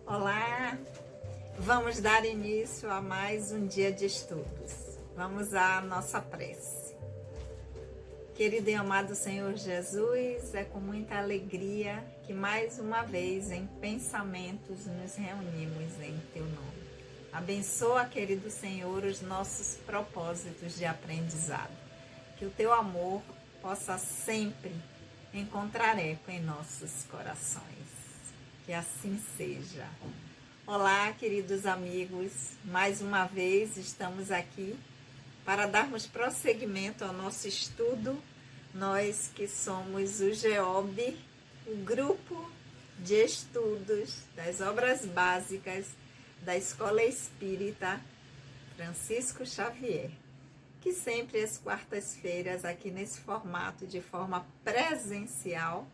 Olá! Vamos dar início a mais um dia de estudos. Vamos à nossa prece. Querido e amado Senhor Jesus, é com muita alegria que mais uma vez em pensamentos nos reunimos em Teu nome. Abençoa, querido Senhor, os nossos propósitos de aprendizado. Que o Teu amor possa sempre encontrar eco em nossos corações. Que assim seja. Olá, queridos amigos. Mais uma vez estamos aqui para darmos prosseguimento ao nosso estudo. Nós que somos o GEOB, o grupo de estudos das obras básicas da Escola Espírita Francisco Xavier, que sempre às quartas-feiras, aqui nesse formato de forma presencial,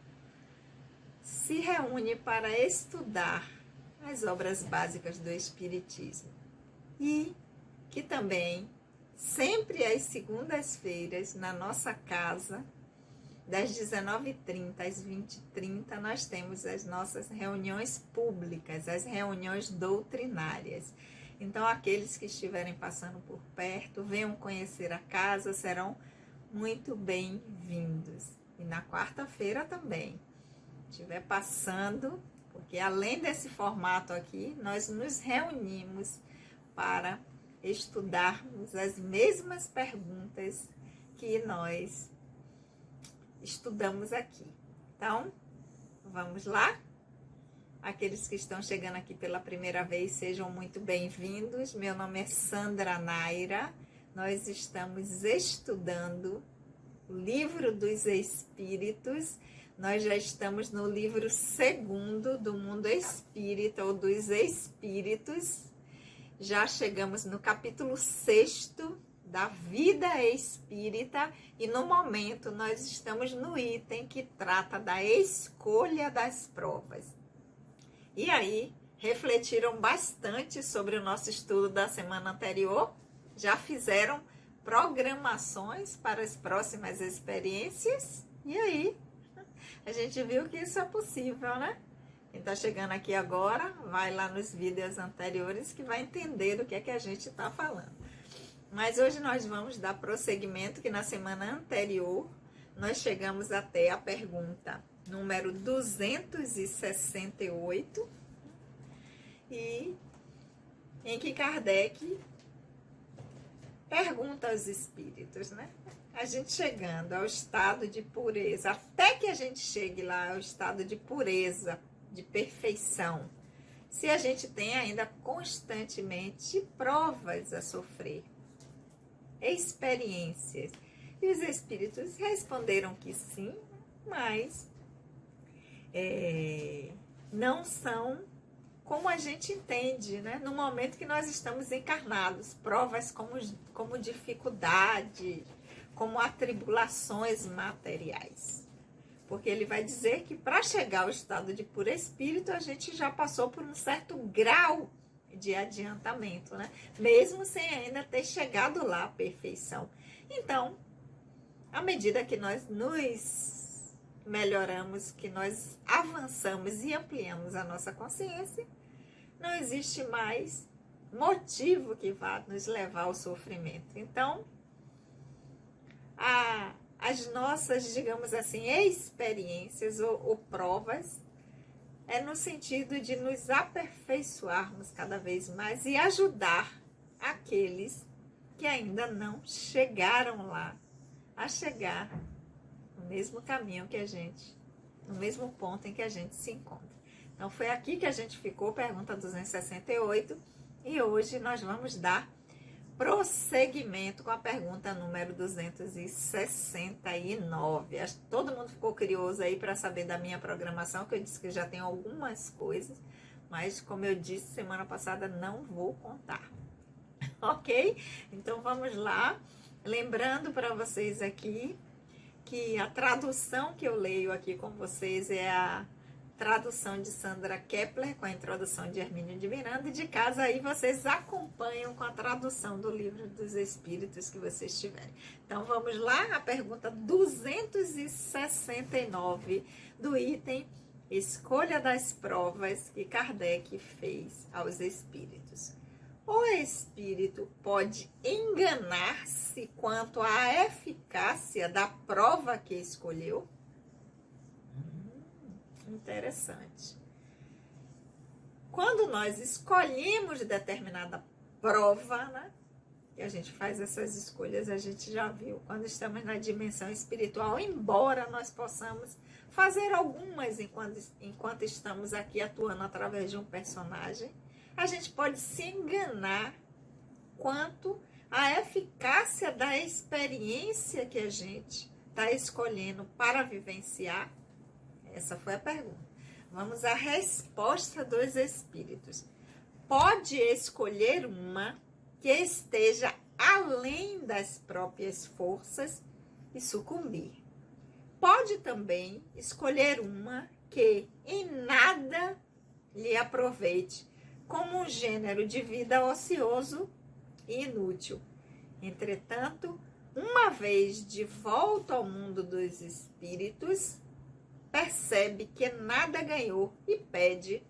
se reúne para estudar as obras básicas do Espiritismo. E que também, sempre às segundas-feiras, na nossa casa, das 19h30 às 20h30, nós temos as nossas reuniões públicas, as reuniões doutrinárias. Então, aqueles que estiverem passando por perto, venham conhecer a casa, serão muito bem-vindos. E na quarta-feira também, estiver passando, porque além desse formato aqui, nós nos reunimos para estudarmos as mesmas perguntas que nós estudamos aqui. Então, vamos lá? Aqueles que estão chegando aqui pela primeira vez, sejam muito bem-vindos. Meu nome é Sandra Naira. Nós estamos estudando o Livro dos Espíritos. Nós já estamos no livro 2º do Mundo Espírita, ou dos Espíritos. Já chegamos no capítulo 6º da Vida Espírita. E no momento nós estamos no item que trata da escolha das provas. E aí, refletiram bastante sobre o nosso estudo da semana anterior? Já fizeram programações para as próximas experiências? E aí? A gente viu que isso é possível, né? Quem está chegando aqui agora, vai lá nos vídeos anteriores que vai entender do que é que a gente está falando. Mas hoje nós vamos dar prosseguimento, que na semana anterior nós chegamos até a pergunta número 268, e em que Kardec pergunta aos espíritos, né? A gente chegando ao estado de pureza, até que a gente chegue lá ao estado de pureza, de perfeição, se a gente tem ainda constantemente provas a sofrer, experiências. E os espíritos responderam que sim, mas não são como a gente entende, né? No momento que nós estamos encarnados, provas como dificuldade, como atribulações materiais. Porque ele vai dizer que para chegar ao estado de puro espírito, a gente já passou por um certo grau de adiantamento, né? Mesmo sem ainda ter chegado lá à perfeição. Então, à medida que nós nos melhoramos, que nós avançamos e ampliamos a nossa consciência, não existe mais motivo que vá nos levar ao sofrimento. Então, as nossas, digamos assim, experiências ou provas é no sentido de nos aperfeiçoarmos cada vez mais e ajudar aqueles que ainda não chegaram lá a chegar no mesmo caminho que a gente, no mesmo ponto em que a gente se encontra. Então foi aqui que a gente ficou, pergunta 268, e hoje nós vamos dar prosseguimento com a pergunta número 269. Acho que todo mundo ficou curioso aí para saber da minha programação, que eu disse que já tem algumas coisas, mas como eu disse semana passada, não vou contar. Ok? Então vamos lá. Lembrando para vocês aqui que a tradução que eu leio aqui com vocês é a tradução de Sandra Kepler, com a introdução de Hermínio de Miranda, e de casa aí vocês acompanham com a tradução do Livro dos Espíritos que vocês tiverem. Então vamos lá, a pergunta 269 do item escolha das provas que Kardec fez aos espíritos. O espírito pode enganar-se quanto à eficácia da prova que escolheu? Interessante. Quando nós escolhemos determinada prova, né? E a gente faz essas escolhas, a gente já viu, quando estamos na dimensão espiritual, embora nós possamos fazer algumas enquanto estamos aqui atuando através de um personagem, a gente pode se enganar quanto à eficácia da experiência que a gente está escolhendo para vivenciar. Essa foi a pergunta. Vamos à resposta dos espíritos. Pode escolher uma que esteja além das próprias forças e sucumbir. Pode também escolher uma que em nada lhe aproveite, como um gênero de vida ocioso e inútil. Entretanto, uma vez de volta ao mundo dos espíritos, percebe que nada ganhou e pede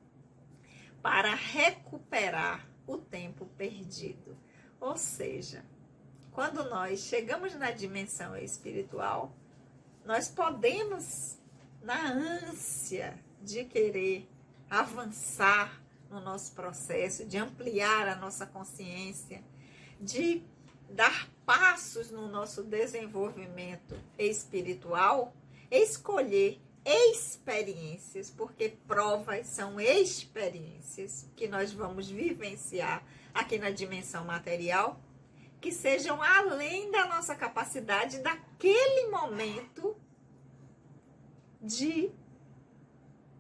para recuperar o tempo perdido. Ou seja, quando nós chegamos na dimensão espiritual, nós podemos, na ânsia de querer avançar no nosso processo, de ampliar a nossa consciência, de dar passos no nosso desenvolvimento espiritual, escolher experiências, porque provas são experiências que nós vamos vivenciar aqui na dimensão material, que sejam além da nossa capacidade daquele momento de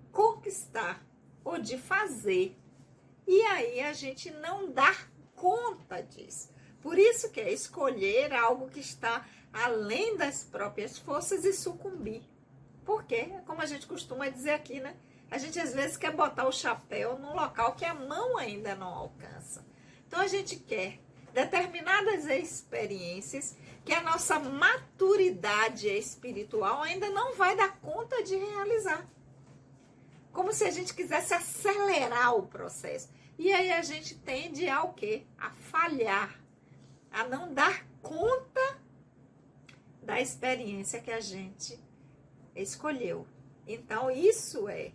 conquistar ou de fazer. E aí a gente não dá conta disso. Por isso que é escolher algo que está além das próprias forças e sucumbir. Porque, como a gente costuma dizer aqui, né? A gente às vezes quer botar o chapéu num local que a mão ainda não alcança. Então a gente quer determinadas experiências que a nossa maturidade espiritual ainda não vai dar conta de realizar. Como se a gente quisesse acelerar o processo. E aí a gente tende ao quê? A falhar, a não dar conta da experiência que a gente escolheu. Então, isso é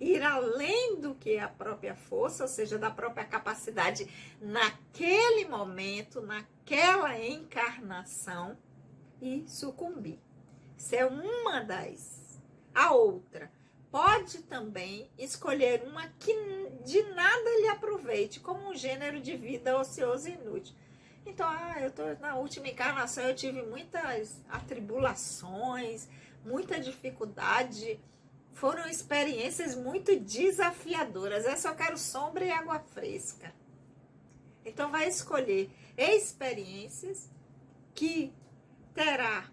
ir além do que a própria força, ou seja, da própria capacidade naquele momento, naquela encarnação e sucumbir. Isso é uma das. A outra, pode também escolher uma que de nada lhe aproveite, como um gênero de vida ocioso e inútil. Então, na última encarnação eu tive muitas atribulações, muita dificuldade, foram experiências muito desafiadoras. Essa eu quero sombra e água fresca. Então vai escolher experiências que terá,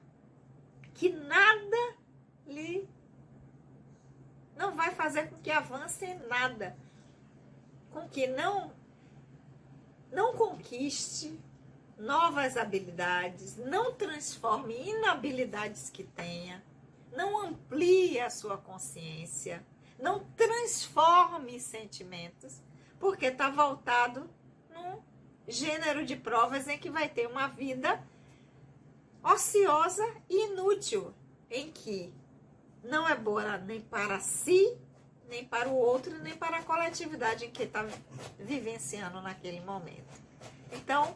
que nada lhe não vai fazer com que avance em nada, com que não conquiste novas habilidades, não transforme inabilidades que tenha, não amplie a sua consciência, não transforme sentimentos, porque está voltado num gênero de provas em que vai ter uma vida ociosa e inútil, em que não é boa nem para si, nem para o outro, nem para a coletividade em que está vivenciando naquele momento. Então,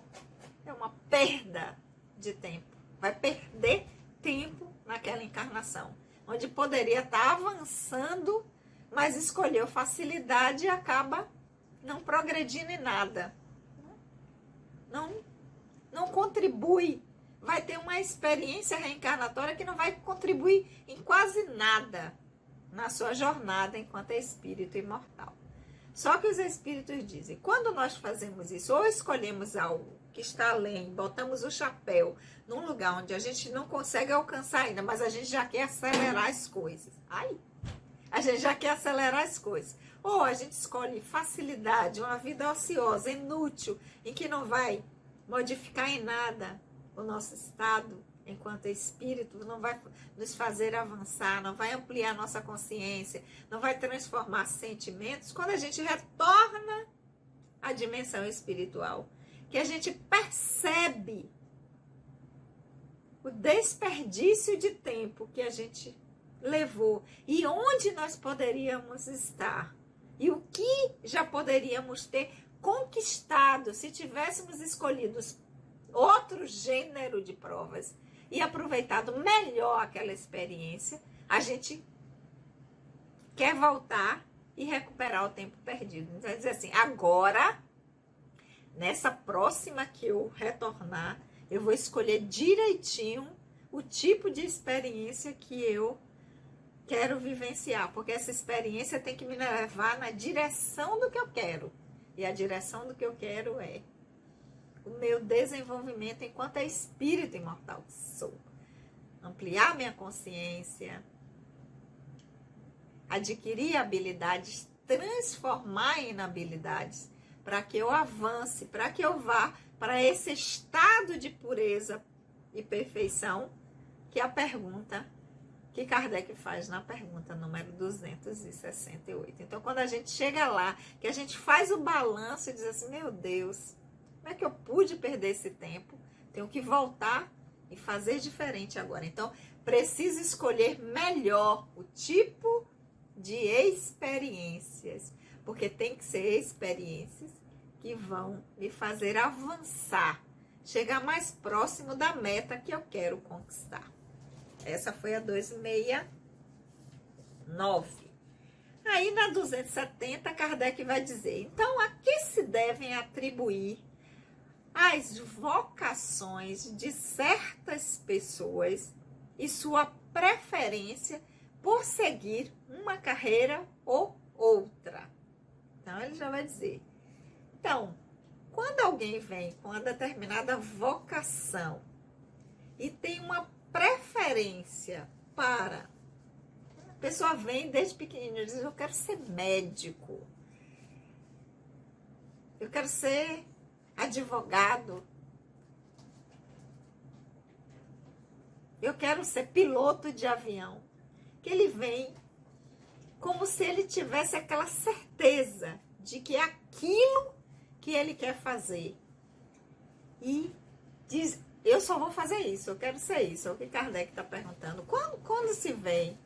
é uma perda de tempo. Vai perder tempo naquela encarnação, onde poderia estar avançando, mas escolheu facilidade e acaba não progredindo em nada. Não contribui. Vai ter uma experiência reencarnatória que não vai contribuir em quase nada na sua jornada enquanto espírito imortal. Só que os espíritos dizem, quando nós fazemos isso, ou escolhemos algo que está além, botamos o chapéu num lugar onde a gente não consegue alcançar ainda, mas a gente já quer acelerar as coisas. A gente já quer acelerar as coisas. Ou a gente escolhe facilidade, uma vida ociosa, inútil, em que não vai modificar em nada o nosso estado enquanto espírito, não vai nos fazer avançar, não vai ampliar nossa consciência, não vai transformar sentimentos quando a gente retorna à dimensão espiritual, que a gente percebe o desperdício de tempo que a gente levou e onde nós poderíamos estar e o que já poderíamos ter conquistado se tivéssemos escolhido outro gênero de provas e aproveitado melhor aquela experiência. A gente quer voltar e recuperar o tempo perdido. Então, dizer assim, agora, nessa próxima que eu retornar, eu vou escolher direitinho o tipo de experiência que eu quero vivenciar, porque essa experiência tem que me levar na direção do que eu quero. E a direção do que eu quero é o meu desenvolvimento enquanto espírito imortal que sou. Ampliar minha consciência, adquirir habilidades, transformar em habilidades, para que eu avance, para que eu vá para esse estado de pureza e perfeição, que é a pergunta que Kardec faz na pergunta número 268. Então, quando a gente chega lá, que a gente faz o balanço e diz assim, meu Deus, como é que eu pude perder esse tempo? Tenho que voltar e fazer diferente agora. Então, preciso escolher melhor o tipo de experiências, porque tem que ser experiências que vão me fazer avançar, chegar mais próximo da meta que eu quero conquistar. Essa foi a 269. Aí na 270, Kardec vai dizer, então a que se devem atribuir as vocações de certas pessoas e sua preferência por seguir uma carreira ou outra? Então ele já vai dizer, então, quando alguém vem com uma determinada vocação e tem uma preferência para... A pessoa vem desde pequenininha e diz, eu quero ser médico, eu quero ser advogado, eu quero ser piloto de avião. Que ele vem como se ele tivesse aquela certeza de que é aquilo que ele quer fazer. E diz, eu só vou fazer isso, eu quero ser isso. É o que Kardec está perguntando. Quando se vem,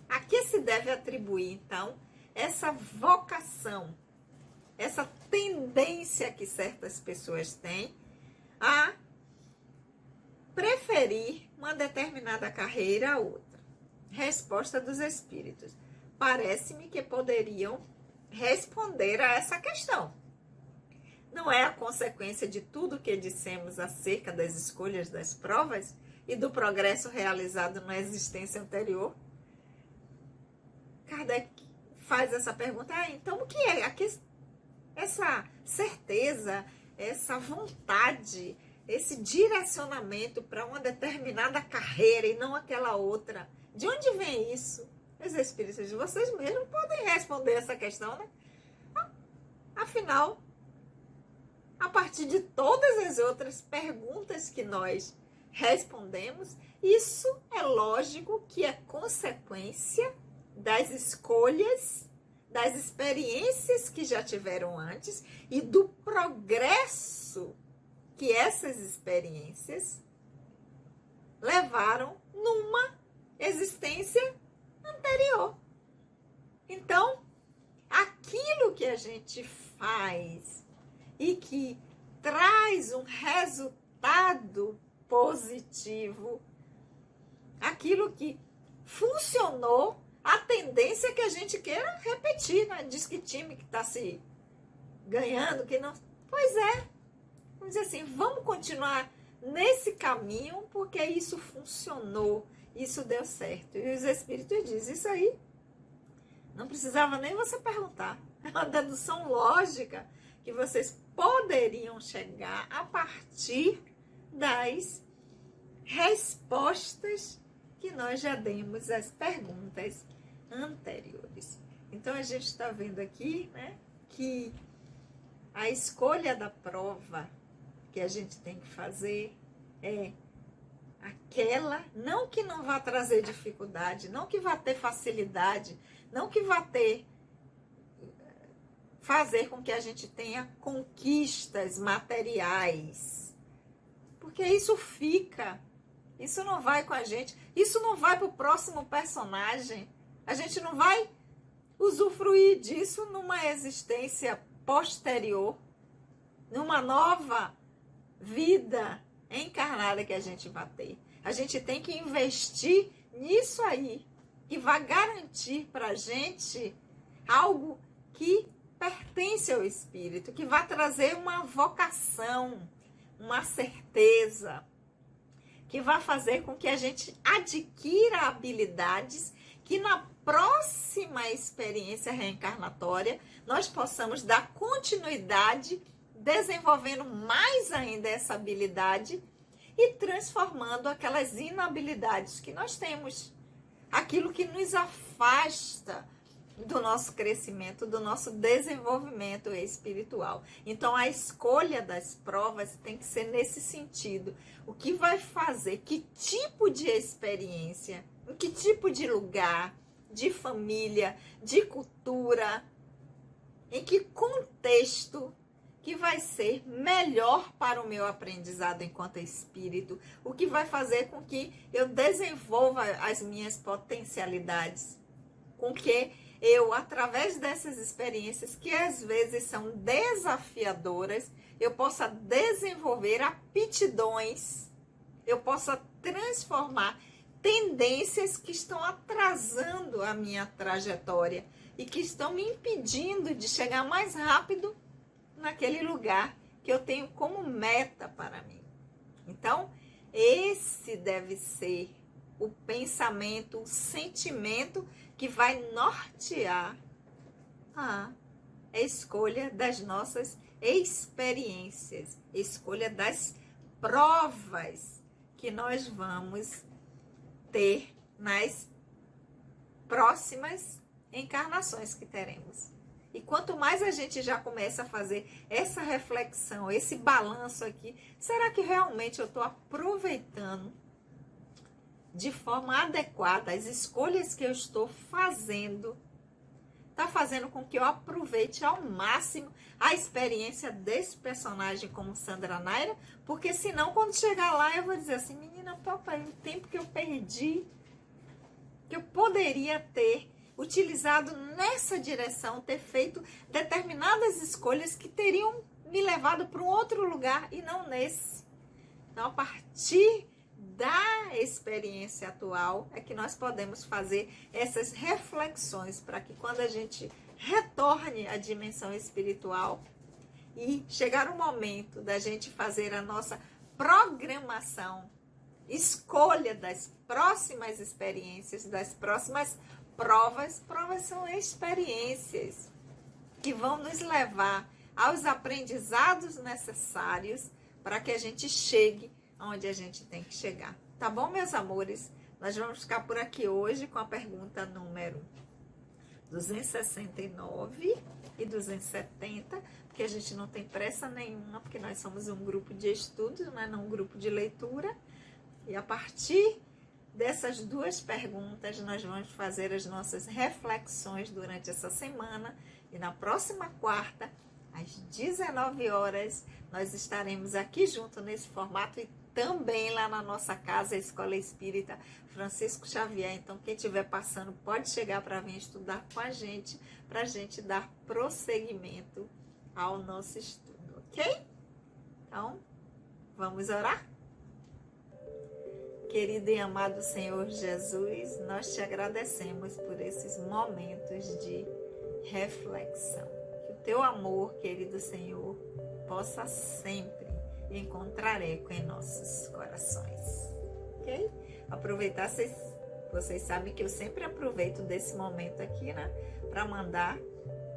a que se deve atribuir, então, essa vocação, essa tendência que certas pessoas têm a preferir uma determinada carreira a outra? Resposta dos espíritos. Parece-me que poderiam responder a essa questão. Não é a consequência de tudo que dissemos acerca das escolhas das provas e do progresso realizado na existência anterior? Kardec faz essa pergunta, então o que é? Essa certeza, essa vontade, esse direcionamento para uma determinada carreira e não aquela outra. De onde vem isso? Os espíritos de vocês mesmos podem responder essa questão, né? Afinal, a partir de todas as outras perguntas que nós respondemos, isso é lógico que é consequência das escolhas, das experiências que já tiveram antes e do progresso que essas experiências levaram numa existência anterior. Então, aquilo que a gente faz e que traz um resultado positivo, aquilo que funcionou, a tendência é que a gente queira repetir, né? Diz que time que está se ganhando, que não... Pois é, vamos dizer assim, vamos continuar nesse caminho, porque isso funcionou, isso deu certo. E os espíritos dizem, isso aí não precisava nem você perguntar. É uma dedução lógica que vocês poderiam chegar a partir das respostas que nós já demos às perguntas anteriores. Então, a gente está vendo aqui, né, que a escolha da prova que a gente tem que fazer é aquela, não que não vá trazer dificuldade, não que vá ter facilidade, não que vá fazer com que a gente tenha conquistas materiais, porque isso fica, isso não vai com a gente, isso não vai para o próximo personagem, a gente não vai usufruir disso numa existência posterior, numa nova vida encarnada que a gente vai ter. A gente tem que investir nisso aí, que vai garantir para a gente algo que pertence ao espírito, que vai trazer uma vocação, uma certeza, que vai fazer com que a gente adquira habilidades que na próxima experiência reencarnatória nós possamos dar continuidade, desenvolvendo mais ainda essa habilidade e transformando aquelas inabilidades que nós temos, aquilo que nos afasta do nosso crescimento, do nosso desenvolvimento espiritual. Então, a escolha das provas tem que ser nesse sentido. O que vai fazer, que tipo de experiência, em que tipo de lugar, de família, de cultura, em que contexto que vai ser melhor para o meu aprendizado enquanto espírito, o que vai fazer com que eu desenvolva as minhas potencialidades, com que eu, através dessas experiências que às vezes são desafiadoras, eu possa desenvolver aptidões, eu possa transformar tendências que estão atrasando a minha trajetória e que estão me impedindo de chegar mais rápido naquele lugar que eu tenho como meta para mim. Então, esse deve ser o pensamento, o sentimento que vai nortear a escolha das nossas experiências, escolha das provas que nós vamos ter nas próximas encarnações que teremos. E quanto mais a gente já começa a fazer essa reflexão, esse balanço aqui, será que realmente eu estou aproveitando de forma adequada as escolhas que eu estou fazendo? Está fazendo com que eu aproveite ao máximo a experiência desse personagem como Sandra Naira? Porque senão, quando chegar lá, eu vou dizer assim, menina, papai, o tempo que eu perdi, que eu poderia ter utilizado nessa direção, ter feito determinadas escolhas que teriam me levado para um outro lugar e não nesse. Então, a partir da experiência atual é que nós podemos fazer essas reflexões para que quando a gente retorne à dimensão espiritual e chegar o momento da gente fazer a nossa programação, escolha das próximas experiências, das próximas provas. Provas são experiências que vão nos levar aos aprendizados necessários para que a gente chegue onde a gente tem que chegar. Tá bom, meus amores? Nós vamos ficar por aqui hoje com a pergunta número 269 e 270, porque a gente não tem pressa nenhuma, porque nós somos um grupo de estudos, não um grupo de leitura. E a partir dessas duas perguntas, nós vamos fazer as nossas reflexões durante essa semana. E na próxima quarta, às 19 horas, nós estaremos aqui junto nesse formato e também lá na nossa casa, a Escola Espírita Francisco Xavier. Então, quem estiver passando pode chegar para vir estudar com a gente, para a gente dar prosseguimento ao nosso estudo, ok? Então, vamos orar? Querido e amado Senhor Jesus, nós te agradecemos por esses momentos de reflexão. Que o teu amor, querido Senhor, possa sempre encontrar eco em nossos corações, ok? Aproveitar, vocês sabem que eu sempre aproveito desse momento aqui, né, para mandar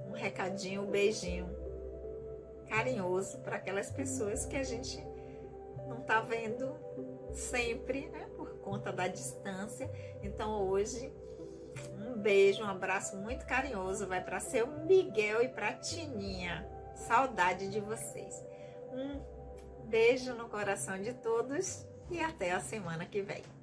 um recadinho, um beijinho carinhoso para aquelas pessoas que a gente não tá vendo sempre, né, por conta da distância. Então hoje um beijo, um abraço muito carinhoso vai para seu Miguel e para Tininha. Saudade de vocês. Um beijo no coração de todos e até a semana que vem.